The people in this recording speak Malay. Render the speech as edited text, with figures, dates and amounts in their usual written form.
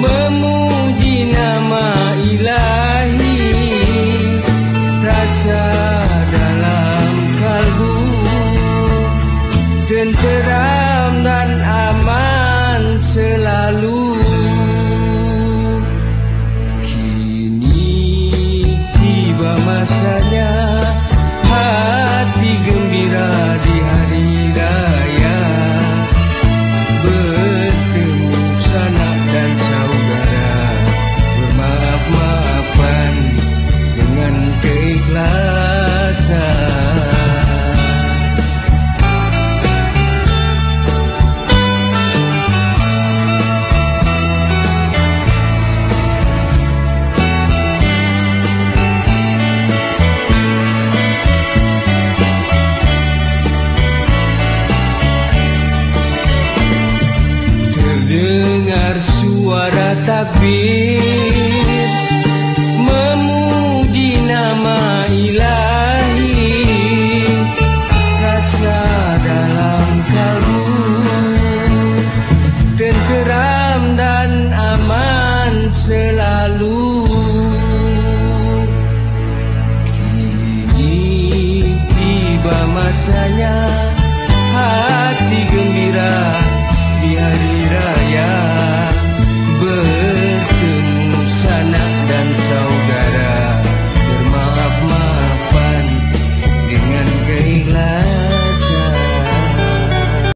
memuji nama ilahi, rasa dalam kalbu tenteram dan aman selalu. Kini tiba masanya hati gembira di hari raya, bertemu sanak dan saudara, bermaaf-maafan dengan keikhlasan. Dengar suara takbir